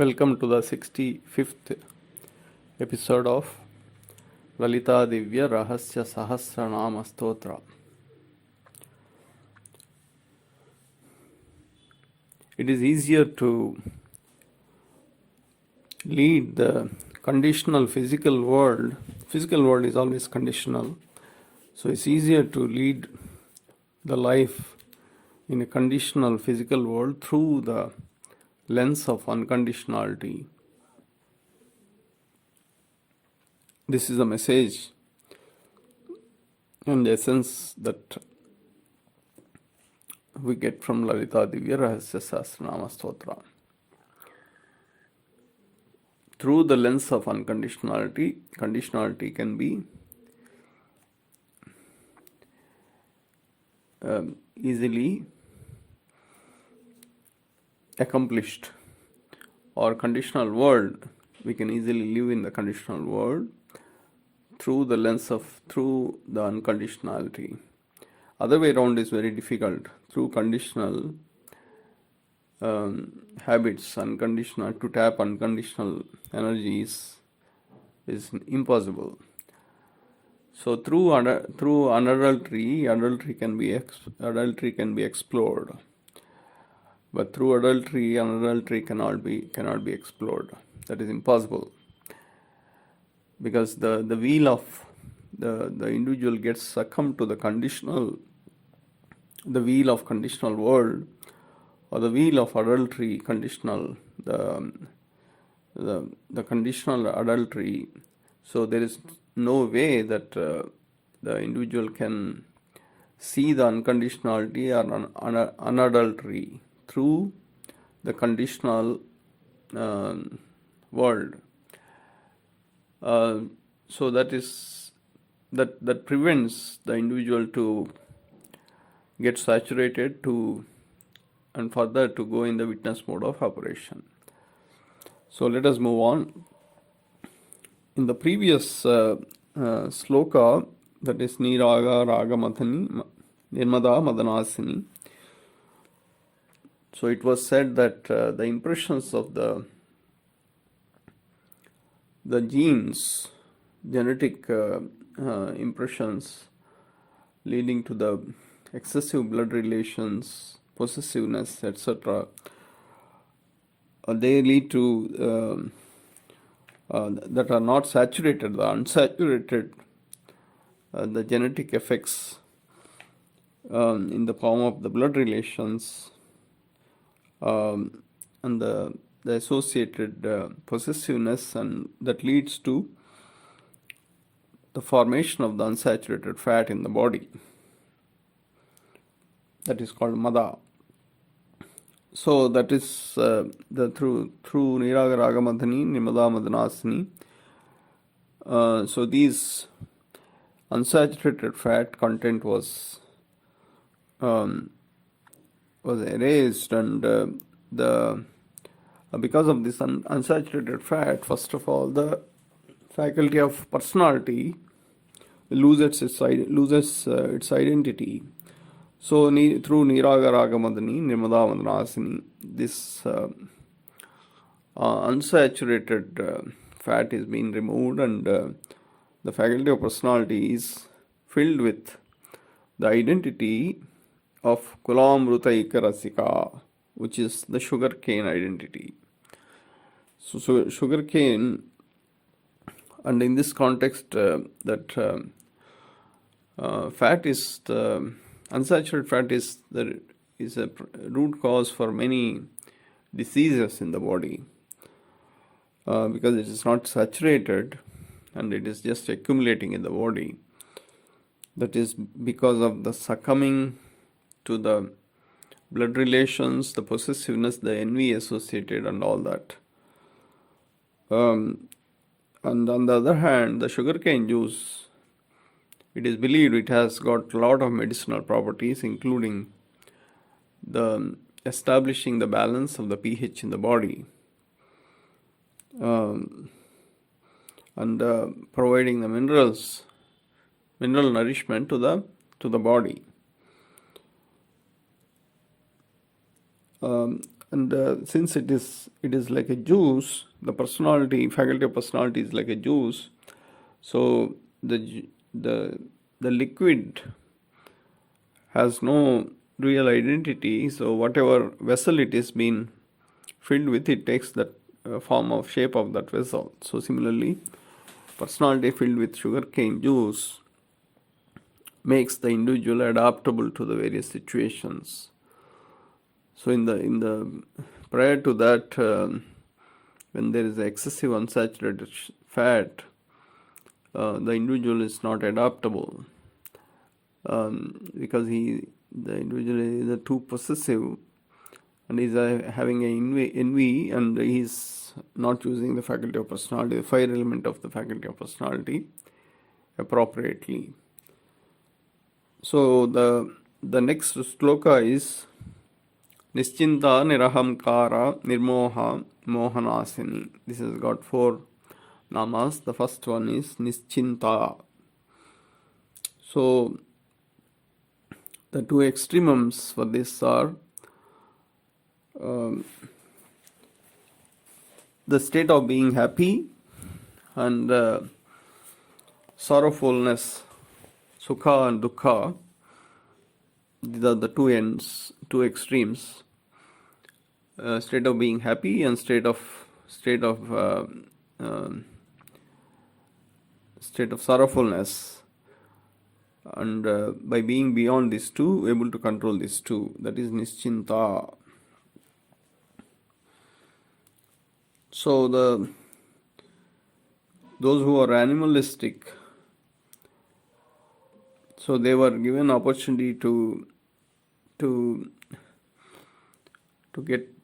Welcome to the 65th episode of Lalitha Divya Rahasya Sahasranam Stotra. It is easier to lead the conditional physical world. Physical world is always conditional. So it's easier to lead the life in a conditional physical world through the lens of unconditionality. This is a message and the essence that we get from Lalitha Divya Rahasya Sahasranam Stotra. Through the lens of unconditionality, conditionality can be easily accomplished, or conditional world, we can easily live in the conditional world through the lens of through the unconditionality. Other way around is very difficult. Through conditional habits, unconditional, to tap unconditional energies is impossible. So through unadultery, adultery can be explored. But through adultery, unadultery cannot be explored. That is impossible, because the wheel of the individual gets succumbed to the wheel of conditional world, or the wheel of adultery, conditional, the conditional adultery. So there is no way that the individual can see the unconditionality or unadultery through the conditional world. So that prevents the individual to get saturated and further to go in the witness mode of operation. So let us move on. In the previous sloka, that is Niraga Raga Madhani Nirmoha Madanasini, so it was said that the impressions of the genes, genetic impressions leading to the excessive blood relations, possessiveness, etc., they lead to that are not saturated, the unsaturated, the genetic effects in the form of the blood relations and the associated possessiveness, and that leads to the formation of the unsaturated fat in the body. That is called mada. So that is the through Niraga Raga Madhani Nirmoha Madanasini. So these unsaturated fat content was erased, and because of this unsaturated fat, first of all, the faculty of personality loses its identity. So through Niraga Raga Madhani Nirmoha Madanasini, this unsaturated fat is being removed, and the faculty of personality is filled with the identity of Kulamruta Ikarasika, which is the sugarcane identity. So sugarcane, and in this context, that fat is the unsaturated fat is a root cause for many diseases in the body, because it is not saturated and it is just accumulating in the body. That is because of the succumbing to the blood relations, the possessiveness, the envy associated, and all that. And on the other hand, the sugarcane juice, it is believed it has got a lot of medicinal properties, including the establishing the balance of the pH in the body, and providing the mineral nourishment to the body. And since it is like a juice, the personality, faculty of personality is like a juice. So the liquid has no real identity. So whatever vessel it is being filled with, it takes that form of shape of that vessel. So similarly, personality filled with sugarcane juice makes the individual adaptable to the various situations. So in the prior to that, when there is excessive unsaturated fat, the individual is not adaptable, because the individual is too possessive and is having an envy, and he is not using the faculty of personality, the fire element of the faculty of personality, appropriately. So the next sloka is Nischintha, Nirahankaara, Nirmoha, Mohanasini. This has got 4 namas. The first one is Nischintha. So the 2 extremums for this are the state of being happy and sorrowfulness, sukha and dukkha. These are the 2 ends, 2 extremes. State of being happy and state of sorrowfulness, and by being beyond these 2, able to control these 2. That is Nischintha. So those who are animalistic, so they were given opportunity to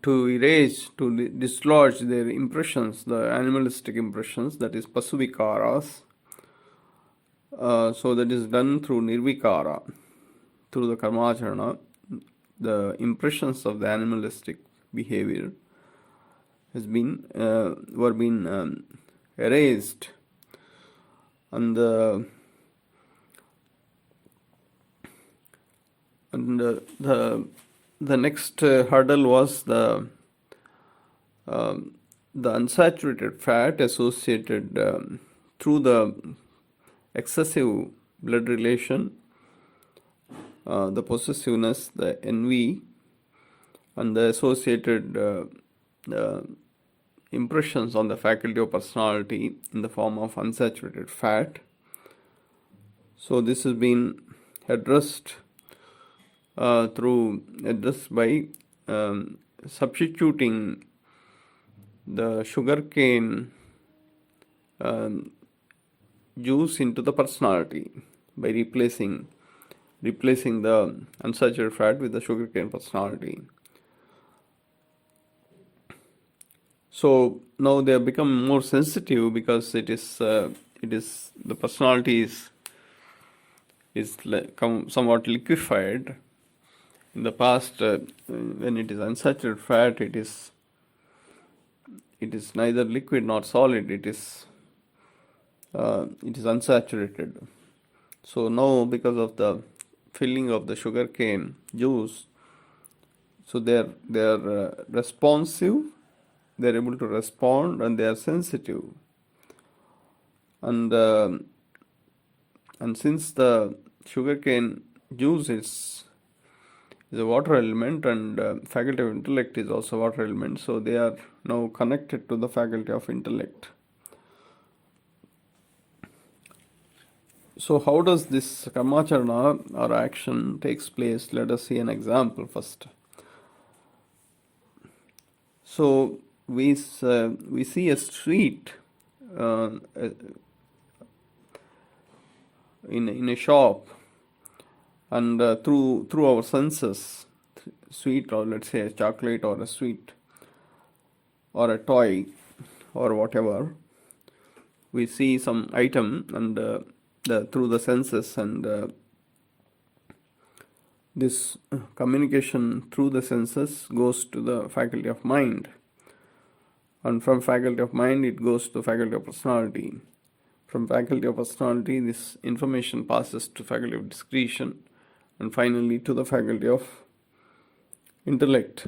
erase, to dislodge their impressions, the animalistic impressions, that is pasuvikaras. So that is done through nirvikara, through the karmacharana. The impressions of the animalistic behavior were being erased, and the next hurdle was the unsaturated fat associated through the excessive blood relation, the possessiveness, the envy, and the associated impressions on the faculty of personality in the form of unsaturated fat. So this has been addressed by substituting the sugarcane juice into the personality, by replacing the unsaturated fat with the sugarcane personality. So now they have become more sensitive, because it is the personality is somewhat liquefied. In the past, when it is unsaturated fat, it is neither liquid nor solid. It is unsaturated. So now, because of the filling of the sugarcane juice, so they are responsive. They are able to respond, and they are sensitive. And since the sugarcane juice is a water element, and faculty of intellect is also water element, so they are now connected to the faculty of intellect. So how does this karmacharana or action takes place? Let us see an example first. So we see a sweet in a shop, and through our senses, sweet, or let's say a chocolate or a sweet or a toy or whatever, we see some item, and through the senses, and this communication through the senses goes to the faculty of mind, and from faculty of mind it goes to faculty of personality. From faculty of personality, this information passes to faculty of discretion, and finally to the faculty of intellect.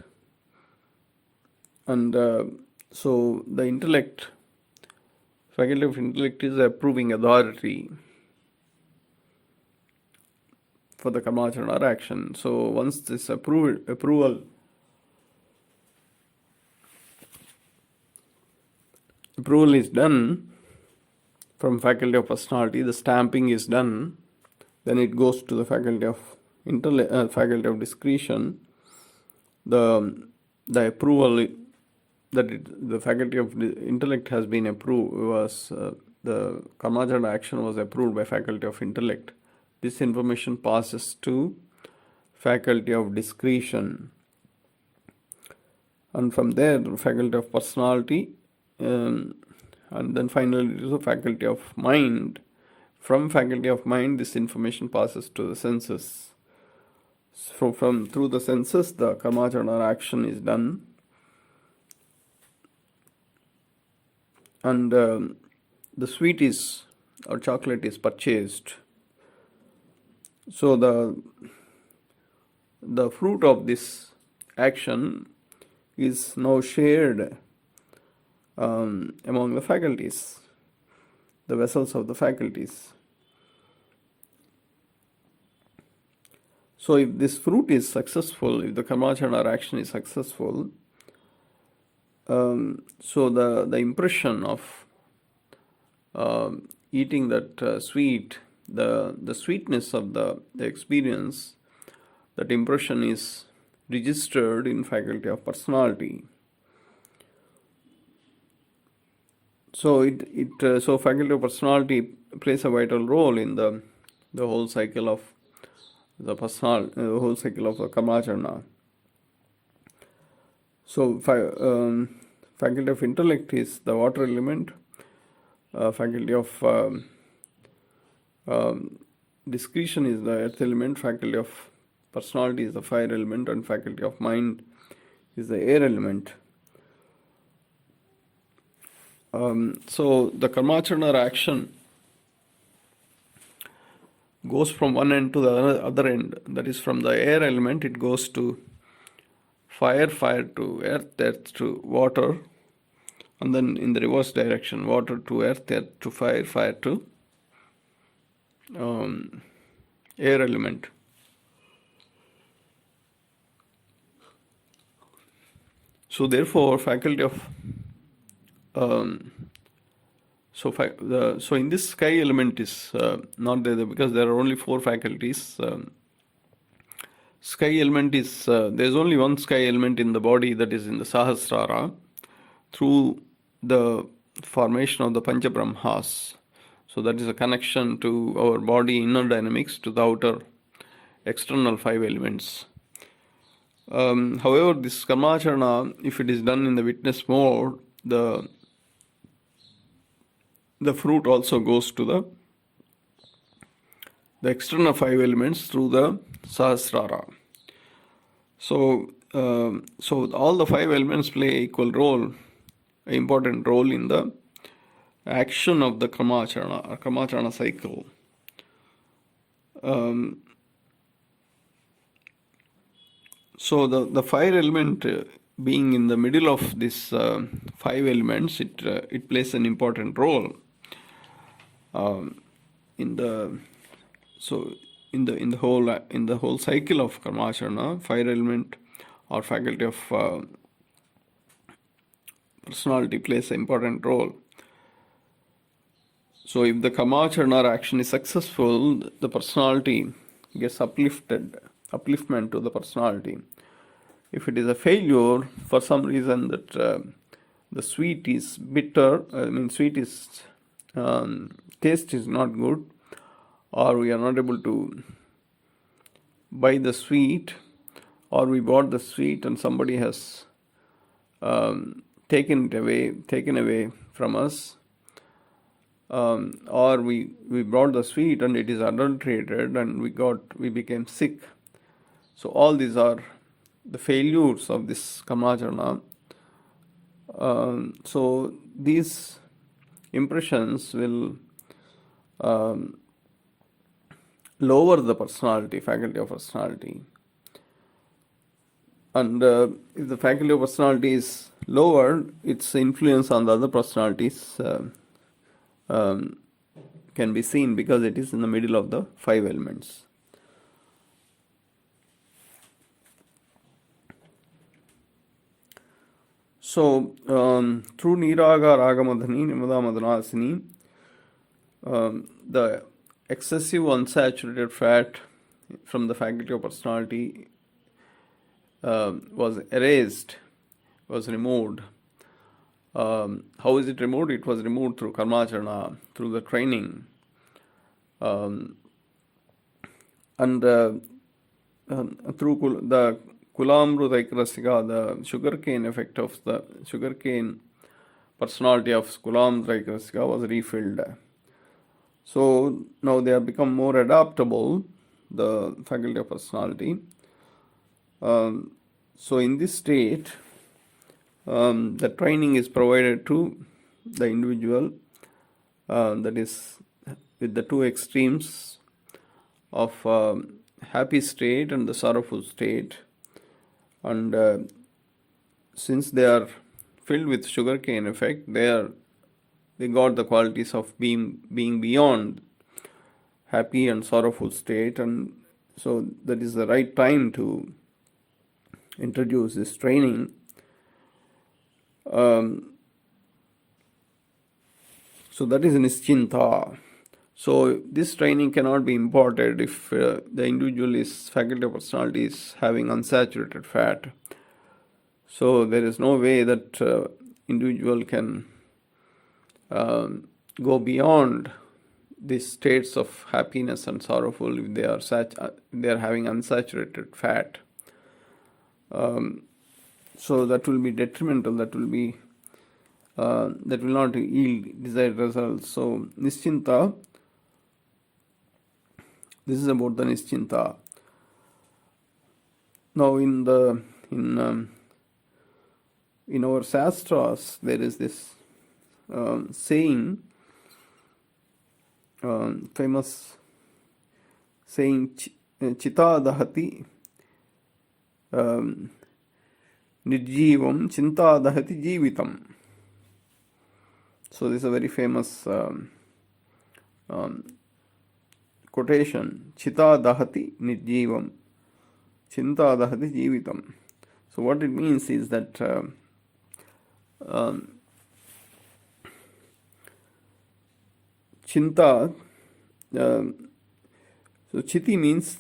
And so the intellect, faculty of intellect, is the approving authority for the karmacharana or action. So once this approval is done from faculty of personality, the stamping is done, then it goes to the faculty of faculty of discretion. The approval the faculty of intellect has been approved was the karmacharana action was approved by faculty of intellect. This information passes to faculty of discretion, and from there faculty of personality, and then finally to the faculty of mind. From faculty of mind, this information passes to the senses. So through the senses, the karmacharana action is done, and the sweet is or chocolate is purchased. So the fruit of this action is now shared among the faculties, the vessels of the faculties. So if this fruit is successful, if the karmacharana action is successful, so the impression of eating that sweet, the sweetness of the experience, that impression is registered in faculty of personality. So so faculty of personality plays a vital role in the whole cycle of the whole cycle of the karmacharana. So faculty of intellect is the water element, faculty of discretion is the earth element, faculty of personality is the fire element, and faculty of mind is the air element. So the karmacharana action goes from one end to the other end. That is, from the air element it goes to fire to earth to water, and then in the reverse direction, water to earth to fire to air element. So therefore faculty of so in this sky element is not there because there are only 4 faculties. Sky element is there is only one sky element in the body, that is in the Sahasrara, through the formation of the Pancha Brahmas. So that is a connection to our body inner dynamics to the outer external 5 elements. However, this karmacharana, if it is done in the witness mode, the fruit also goes to the external 5 elements through the Sahasrara. So all the 5 elements play equal role, an important role in the action of the karmacharana or karmacharana cycle. So the fire element being in the middle of this 5 elements, it plays an important role in the whole cycle of karmacharana. Fire element or faculty of personality plays an important role. So if the karmacharana action is successful, the personality gets upliftment to the personality. If it is a failure, for some reason that the sweet is bitter, sweet is taste is not good, or we are not able to buy the sweet, or we bought the sweet and somebody has taken away from us, or we brought the sweet and it is adulterated and we became sick. So all these are the failures of this karmacharana. So these impressions will lower the personality, faculty of personality. And if the faculty of personality is lower, its influence on the other personalities can be seen because it is in the middle of the five elements. So, through Niraga Ragamadhani, Nimada Madanasini, the excessive unsaturated fat from the faculty of personality was erased, was removed. How is it removed? It was removed through karmacharana, through the training. And through the Kulamrudaikasika, the sugarcane effect of the sugarcane personality of Kulamrudaikasika was refilled. So now they have become more adaptable, the faculty of personality. So in this state, the training is provided to the individual, that is with the two extremes of happy state and the sorrowful state. And since they are filled with sugarcane effect, they got the qualities of being beyond happy and sorrowful state, and so that is the right time to introduce this training. So that is Nischintha. So this training cannot be imparted if the individual is faculty of personality is having unsaturated fat. So there is no way that individual can go beyond these states of happiness and sorrowful if they are having unsaturated fat. So that will be detrimental. That will not yield desired results. So Nischintha. This is about the Nischintha. Now in our Shastras there is this saying, famous saying, Chita dahati nirjivam chinta dahati jivitam. So this is a very famous quotation. Chita dahati nirjivam chinta dahati jivitam. So what it means is that Chinta, so chiti means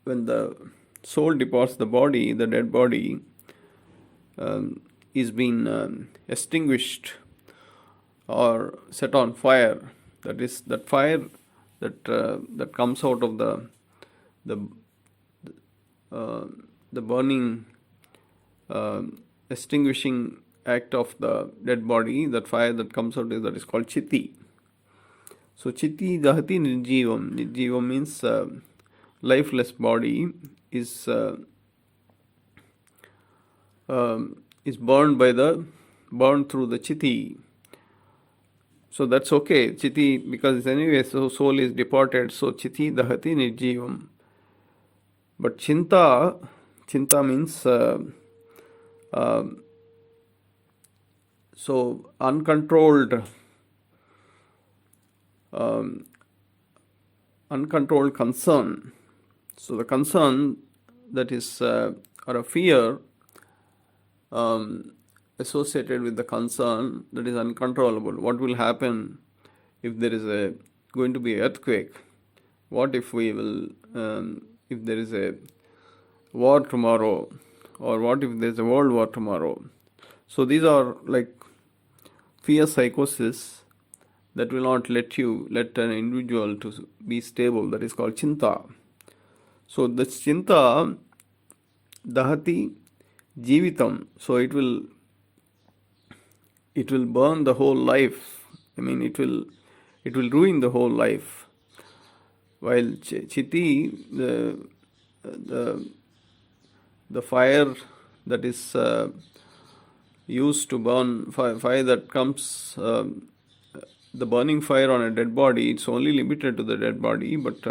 when the soul departs the body, the dead body is being extinguished or set on fire. That is that fire that comes out of the burning, extinguishing act of the dead body. That fire that comes out that is called chiti. So chiti dahati nirjivam. Nirjivam means lifeless body is burned through the chiti. So that's okay. Chiti, because anyway, so soul is departed. So chiti dahati nirjivam. But chinta means so uncontrolled concern. So the concern that is or a fear associated with the concern that is uncontrollable. What will happen if there is going to be an earthquake? What if if there is a war tomorrow, or what if there is a world war tomorrow? So these are like fear psychosis that will not let an individual to be stable. That is called chinta. So the chinta dahati jivitam. So it will burn the whole life. I mean, it will ruin the whole life. While chiti, the fire that is used to burn, fire that comes, the burning fire on a dead body, it's only limited to the dead body. But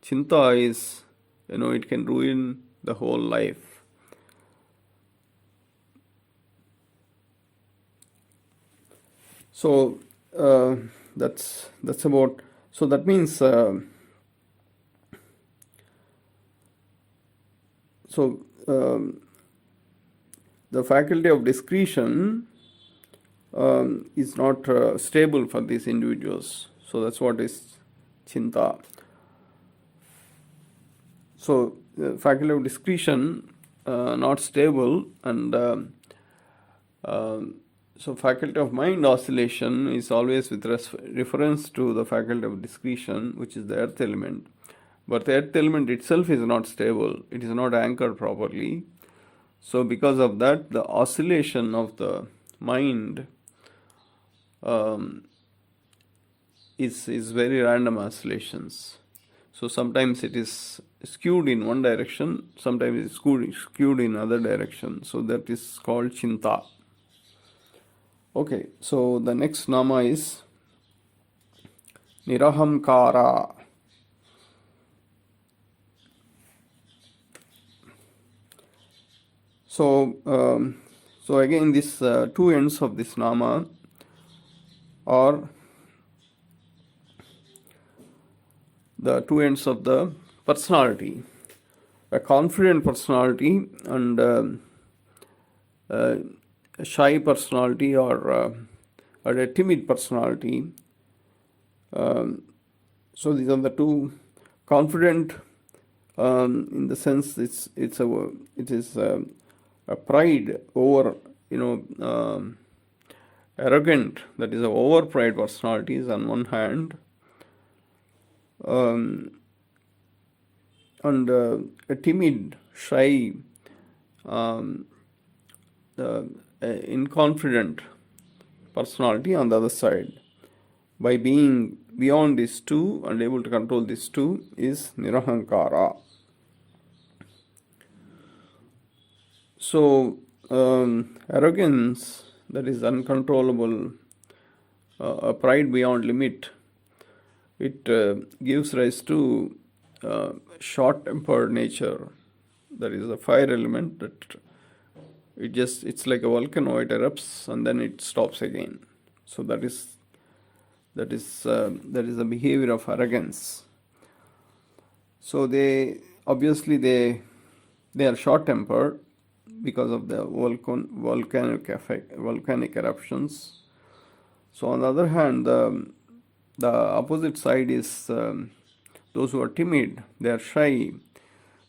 chinta is, it can ruin the whole life. So that's about. So that means the faculty of discretion is not stable for these individuals. So that's what is chinta. So the faculty of discretion not stable, and so faculty of mind oscillation is always with reference to the faculty of discretion, which is the earth element. But the earth element itself is not stable. It is not anchored properly. So because of that, the oscillation of the mind is very random oscillations. So sometimes it is skewed in one direction, sometimes it's skewed in other direction. So that is called chinta. Okay, so the next nama is Nirahankaara. So again, this two ends of this nama are the two ends of the personality. A confident personality and a shy personality, or a timid personality. So these are the two. Confident, in the sense it is a pride over, arrogant, that is a over pride personalities on one hand, and a timid, shy, inconfident personality on the other side. By being beyond these two and able to control these two is Nirahankaara. So arrogance, that is uncontrollable, a pride beyond limit, it gives rise to short-tempered nature. That is a fire element that it's like a volcano. It erupts and then it stops again. So that is the behavior of arrogance. So they are short-tempered because of the volcanic eruptions. So on the other hand, the opposite side is those who are timid. They are shy.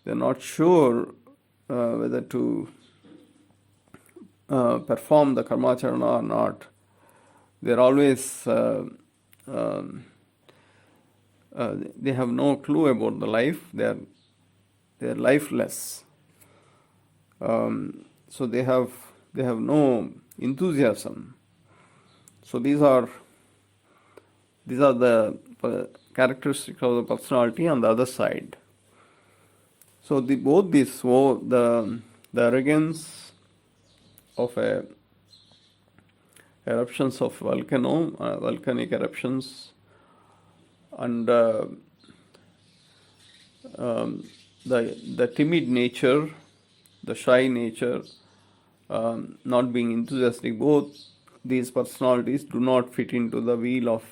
They are not sure whether to perform the karmacharana or not. They are always they have no clue about the life. They are lifeless. So they have no enthusiasm. So these are the characteristics of the personality on the other side. So both these, the arrogance of eruptions of volcanic eruptions, and the timid nature, the shy nature, not being enthusiastic, both these personalities do not fit into the wheel of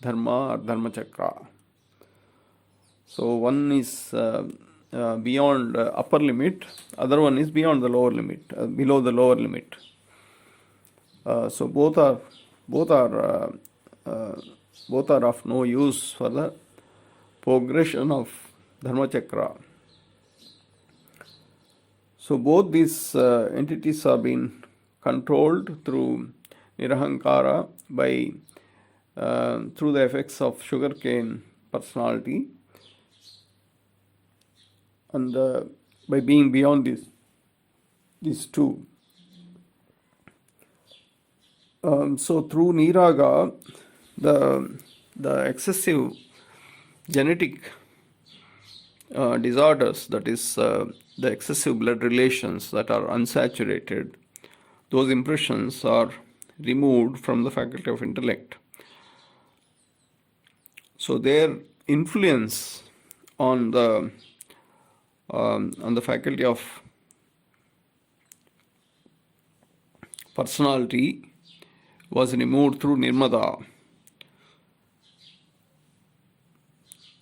dharma or dharma chakra. So one is beyond upper limit, other one is beyond the lower limit, below the lower limit. So both are of no use for the progression of dharma chakra. So both these entities are being controlled through Nirahankaara by through the effects of sugarcane personality, and by being beyond these two. So through Niraga, the excessive genetic disorders, that is the excessive blood relations that are unsaturated, those impressions are removed from the faculty of intellect. So their influence on the on the faculty of personality was removed through nirmohaa.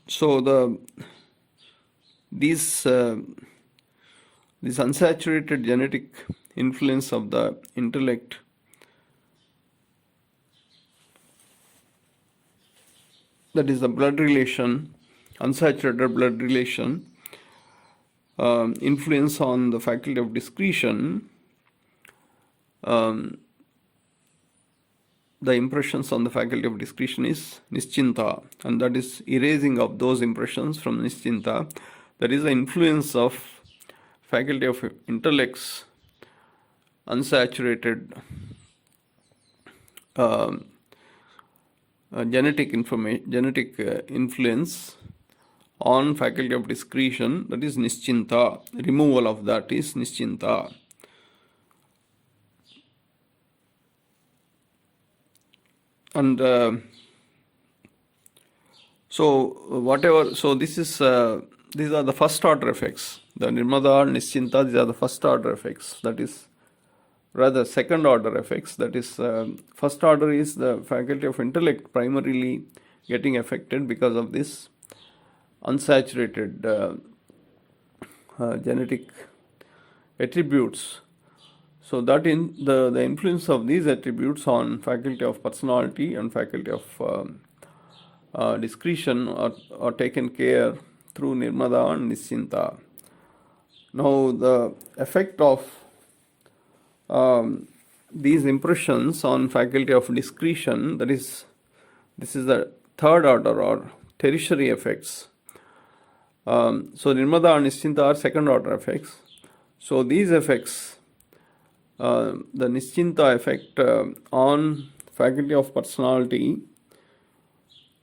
So this unsaturated genetic influence of the intellect that is the blood relation, unsaturated blood relation, influence on the faculty of discretion, the impressions on the faculty of discretion is Nischintha, and that is erasing of those impressions from Nischintha. That is the influence of faculty of intellect's unsaturated genetic influence on faculty of discretion, that is Nischintha. Removal of that is Nischintha. And this is these are the first order effects. The nirmohaa, Nischintha, these are the first order effects. That is rather second order effects. That is first order is the faculty of intellect primarily getting affected because of this unsaturated genetic attributes. So that in the influence of these attributes on faculty of personality and faculty of discretion are taken care through nirmohaa and Nischintha. Now the effect of these impressions on faculty of discretion, that is, this is the third order or tertiary effects. So nirmohaa and Nischintha are second order effects. So these effects, the Nischintha effect on faculty of personality,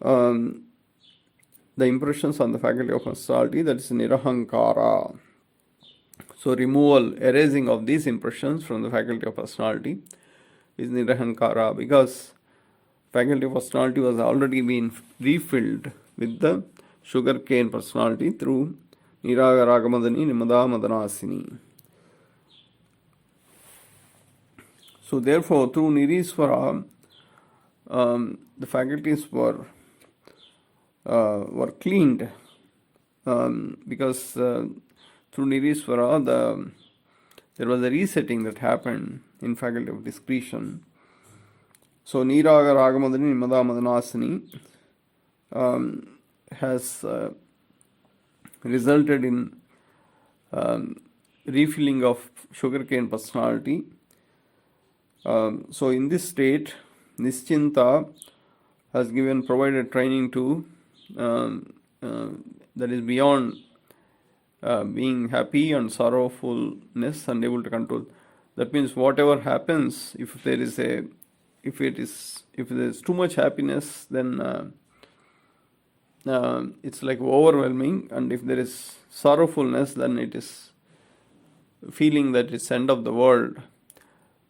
the impressions on the faculty of personality, that is Nirahankaara. So removal, erasing of these impressions from the faculty of personality is Nirahankaara, because faculty of personality was already been refilled with the sugar cane personality through Nirahankaara Nirmohaa Madanasini. So therefore, through Niriswara, the faculties were cleaned, because through Niriswara there was a resetting that happened in faculty of discretion. So Nirahankaara Nirmohaa Madanasini has resulted in refilling of sugarcane personality. So in this state, Nischintha has provided training to that is beyond being happy and sorrowfulness and able to control. That means whatever happens, if there is too much happiness, then it's like overwhelming, and if there is sorrowfulness, then it is feeling that it's end of the world.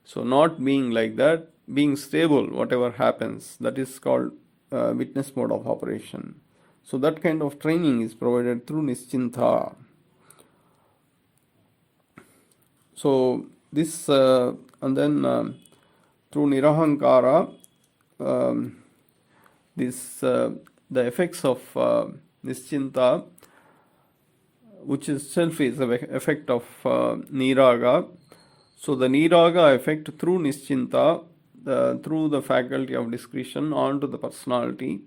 So not being like that, being stable, whatever happens, that is called witness mode of operation. So that kind of training is provided through Nischintha. So this and then through Nirahankaara, the effects of Nischintha, which itself is the effect of Niraga. So the Niraga effect through Nischintha, through the faculty of discretion onto the personality,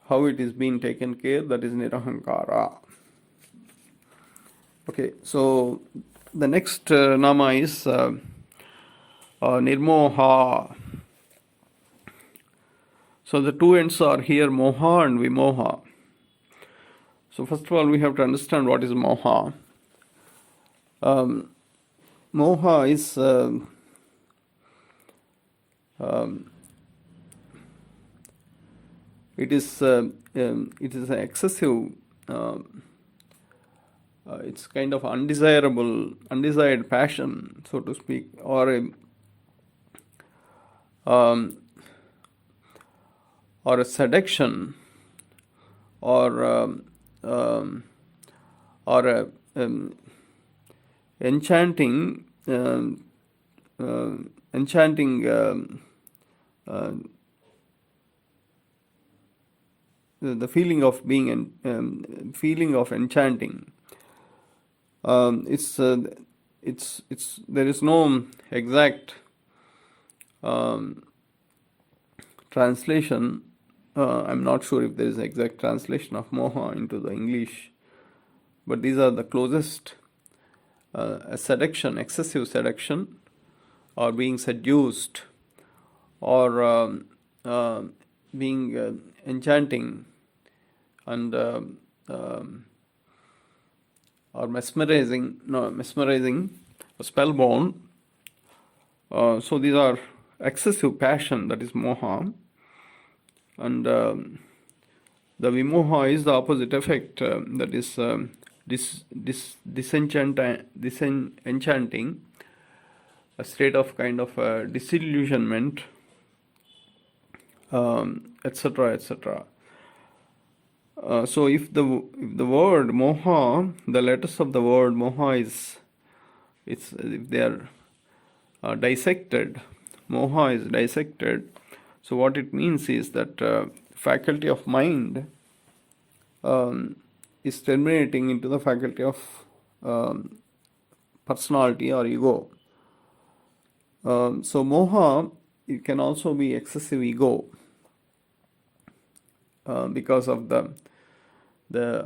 how it is being taken care, that is Nirahankaara. Okay, so the next nama is Nirmoha. So the two ends are here, moha and vimoha. So first of all, we have to understand what is moha. Moha is it is an excessive, it's kind of undesired passion, so to speak, or a seduction, or a enchanting, enchanting. The feeling of being, feeling of enchanting. It's there is no exact translation. I'm not sure if there is an exact translation of moha into the English, but these are the closest. A seduction, excessive seduction, or being seduced, or being enchanting, and or mesmerizing, or spellbound. So these are excessive passion, that is moha, and the vimoha is the opposite effect, that is disenchanting, a state of kind of disillusionment, etc., etc. So if the word moha, the letters of the word moha if they are dissected, moha is dissected. So what it means is that faculty of mind is terminating into the faculty of personality or ego. So moha, it can also be excessive ego, because of the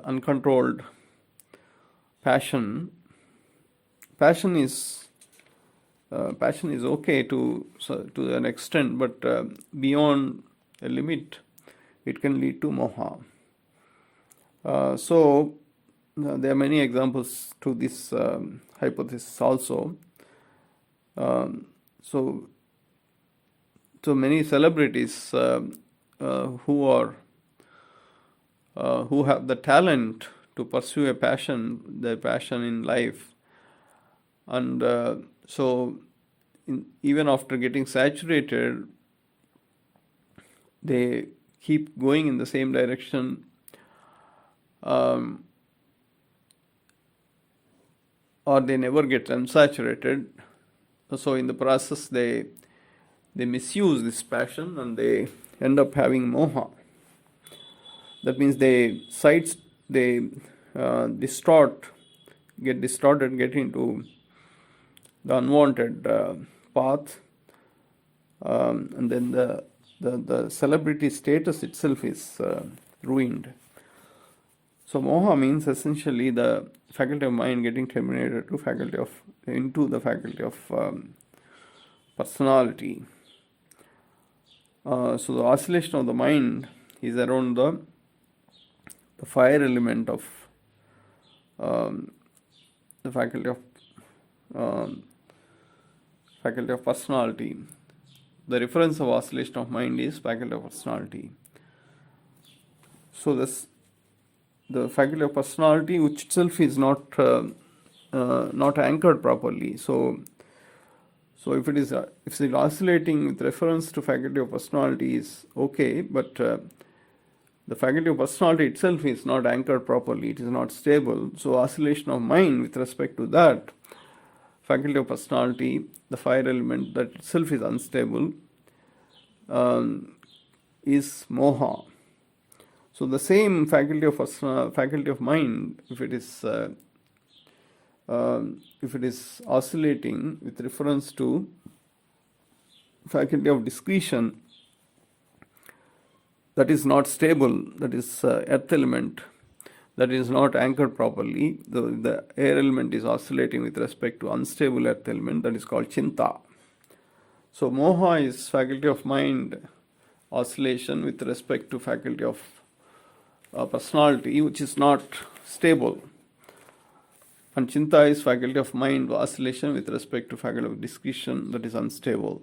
uncontrolled passion. Passion is okay to an extent, but beyond a limit, it can lead to moha. So there are many examples to this hypothesis also. So many celebrities who have the talent to pursue their passion in life, and even after getting saturated, they keep going in the same direction, or they never get unsaturated. So in the process, they misuse this passion and they end up having moha. That means they get distorted, get into the unwanted path, and then the celebrity status itself is ruined. So moha means essentially the faculty of mind getting terminated into the faculty of personality. So the oscillation of the mind is around the fire element of the faculty of personality. The reference of oscillation of mind is faculty of personality. So the faculty of personality, which itself is not anchored properly. So if it is oscillating with reference to faculty of personality is okay, but the faculty of personality itself is not anchored properly, it is not stable. So oscillation of mind with respect to that faculty of personality, the fire element that itself is unstable, is moha. So the same faculty of mind, if it is oscillating with reference to faculty of discretion, that is not stable, that is earth element, that is not anchored properly. The air element is oscillating with respect to unstable earth element, that is called chinta. So moha is faculty of mind oscillation with respect to faculty of personality, which is not stable. And chinta is faculty of mind oscillation with respect to faculty of discretion, that is unstable.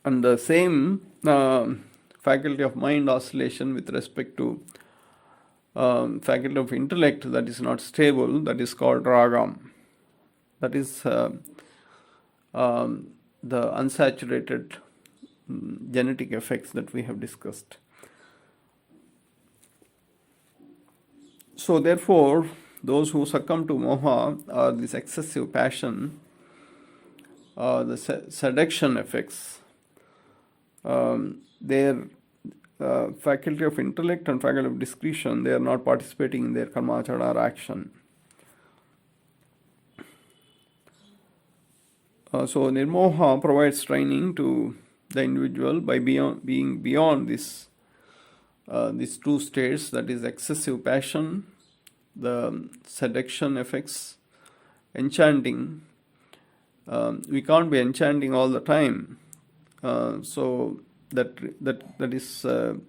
And the same faculty of mind oscillation with respect to faculty of intellect, that is not stable, that is called ragam. That is the unsaturated genetic effects that we have discussed. So therefore, those who succumb to moha or this excessive passion, the seduction effects, their faculty of intellect and faculty of discretion, they are not participating in their karmacharana or action. So nirmoha provides training to the individual by being beyond these two states, that is excessive passion, the seduction effects, enchanting. We can't be enchanting all the time. So that is to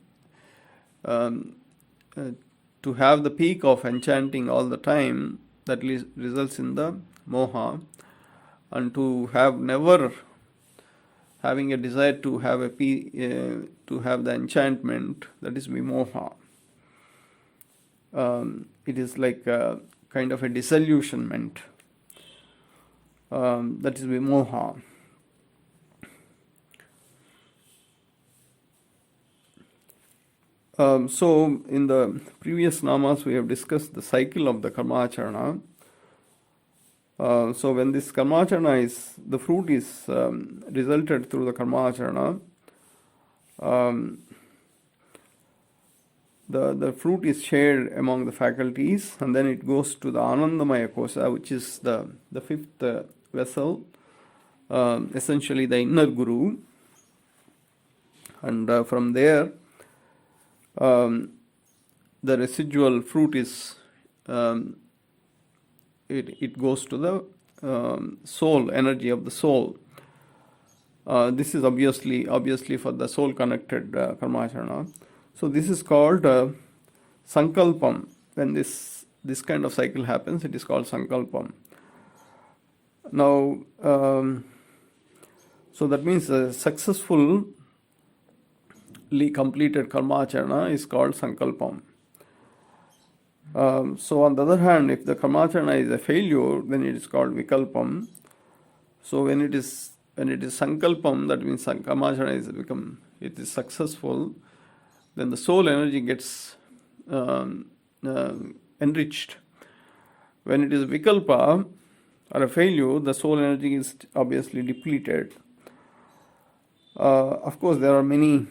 have the peak of enchanting all the time, that results in the moha, and to have never having a desire to have to have the enchantment, that is vimoha. It is like a kind of a disillusionment, that is vimoha. So in the previous namas we have discussed the cycle of the karmacharana. So when this karmacharana is, the fruit is resulted through the karmacharana, the fruit is shared among the faculties, and then it goes to the Anandamaya Kosa, which is the fifth vessel, essentially the inner guru, and from there the residual fruit is it goes to the soul, energy of the soul. This is obviously for the soul connected karmacharana. So this is called sankalpam. When this kind of cycle happens, it is called sankalpam. Now, so that means successfully completed karmacharana is called sankalpam. So on the other hand, if the karmacharana is a failure, then it is called vikalpam. So when it is sankalpam, that means karmacharana is successful, then the soul energy gets enriched. When it is vikalpa or a failure, the soul energy is obviously depleted. Of course, there are many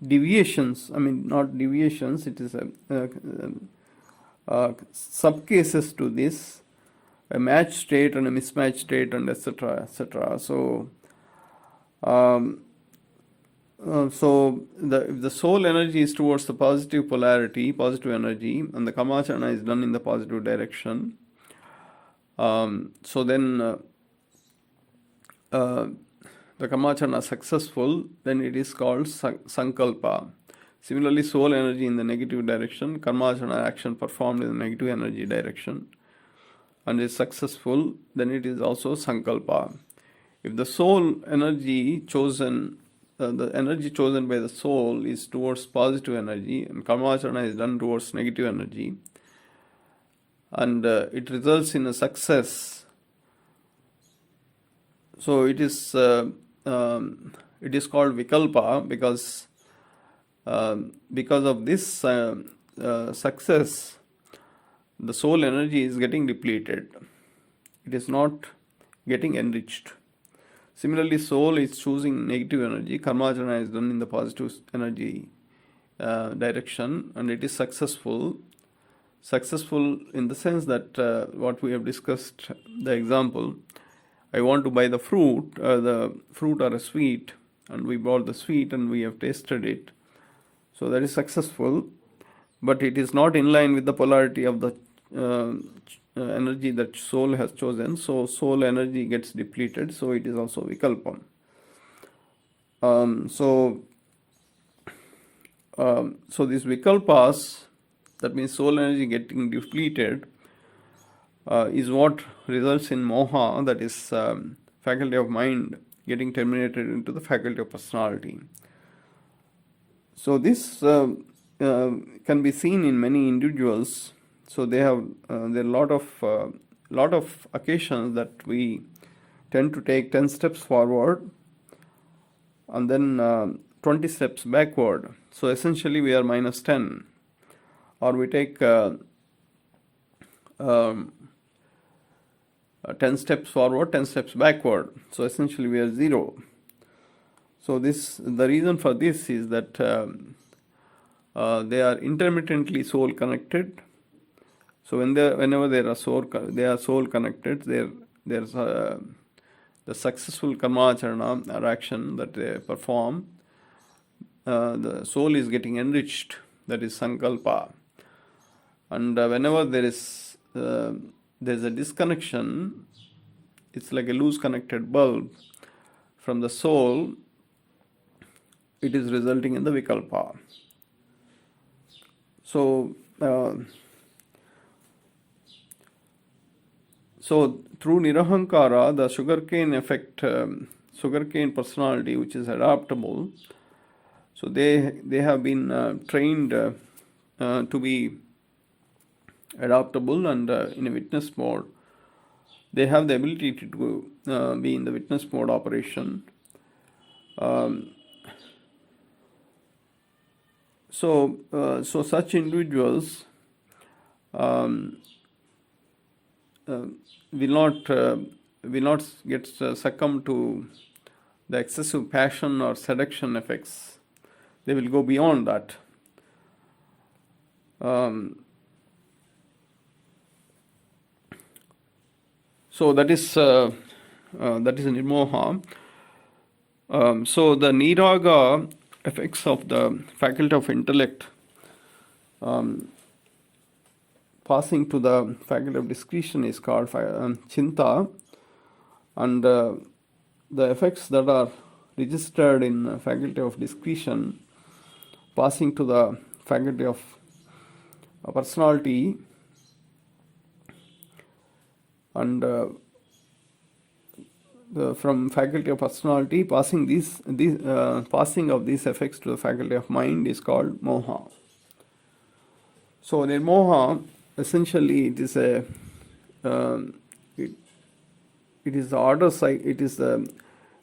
deviations. I mean, not deviations. It is sub-cases to this, a match state and a mismatch state, and etc. etc. So, if the soul energy is towards the positive polarity, positive energy, and the karmacharana is done in the positive direction, so then the karmacharana is successful, then it is called sankalpa. Similarly, soul energy in the negative direction, karmacharana action performed in the negative energy direction, and is successful, then it is also sankalpa. If the soul energy chosen, the energy chosen by the soul is towards positive energy, and karmacharana is done towards negative energy, and it results in a success, so it is called vikalpa, because of this success, the soul energy is getting depleted. It is not getting enriched. Similarly, soul is choosing negative energy, karmacharana is done in the positive energy direction, and it is successful. Successful in the sense that what we have discussed, the example, I want to buy the fruit or a sweet, and we bought the sweet and we have tasted it. So that is successful, but it is not in line with the polarity of the energy that soul has chosen. So soul energy gets depleted, so it is also vikalpam. So these vikalpas, that means soul energy getting depleted, is what results in moha, that is faculty of mind getting terminated into the faculty of personality. So this can be seen in many individuals. So there are a lot of occasions that we tend to take 10 steps forward and then 20 steps backward. So essentially we are minus 10. Or we take 10 steps forward, 10 steps backward. So essentially we are 0. So the reason for this is that they are intermittently soul connected. So whenever they are soul connected, there's the successful karmacharana or action that they perform, the soul is getting enriched. That is sankalpa. And whenever there's a disconnection, it's like a loose connected bulb from the soul. It is resulting in the vikalpa. So through Nirahankaara, the sugarcane effect, sugarcane personality, which is adaptable, so they have been trained to be adaptable and in a witness mode. They have the ability to be in the witness mode operation. So such individuals will not get succumb to the excessive passion or seduction effects. They will go beyond that. So that is nirmoha. So the niraga effects of the faculty of intellect passing to the faculty of discretion is called chinta, and the effects that are registered in faculty of discretion passing to the faculty of personality, and from faculty of personality passing passing of these effects to the faculty of mind is called moha. So nirmoha, essentially it is it is the order side. It is the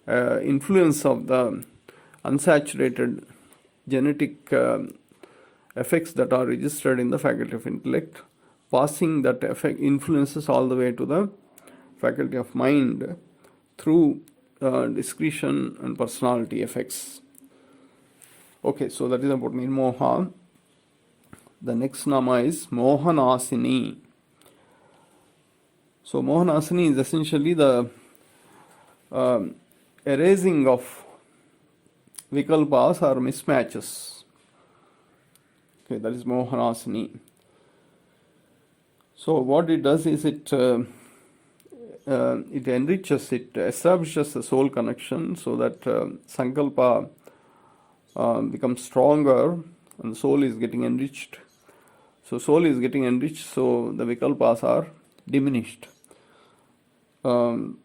influence of the unsaturated genetic effects that are registered in the faculty of intellect, passing that effect influences all the way to the faculty of mind through discretion and personality effects. Okay, so that is about nirmoha. The next nama is mohanasini. So mohanasini is essentially the erasing of vikalpas or mismatches. Okay, that is mohanasini. So what it does is it enriches, it establishes a soul connection so that sankalpa becomes stronger and the soul is getting enriched. So soul is getting enriched, so the vikalpas are diminished. So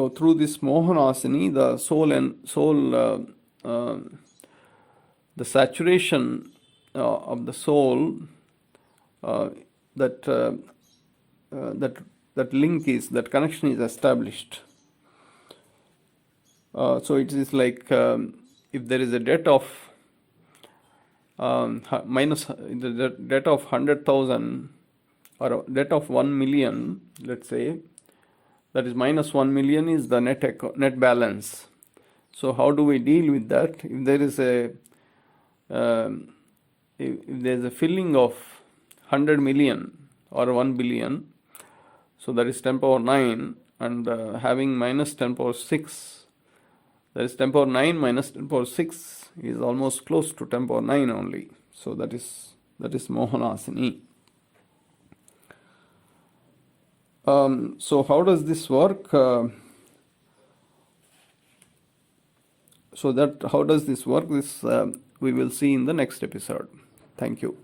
through this mohanasini, the the saturation of the soul, that link is, that connection is established. So it is like if there is a debt of minus the debt of 100,000 or a debt of 1 million, let's say, that is minus 1 million is the net balance. So how do we deal with that? If there is a filling of 100 million or 1 billion, so that is 10 power 9, and having minus 10 power 6, that is 10 power 9 minus 10 power 6 is almost close to 10 power 9 only. So that is mohanasini. So how does this work? How does this work? This we will see in the next episode. Thank you.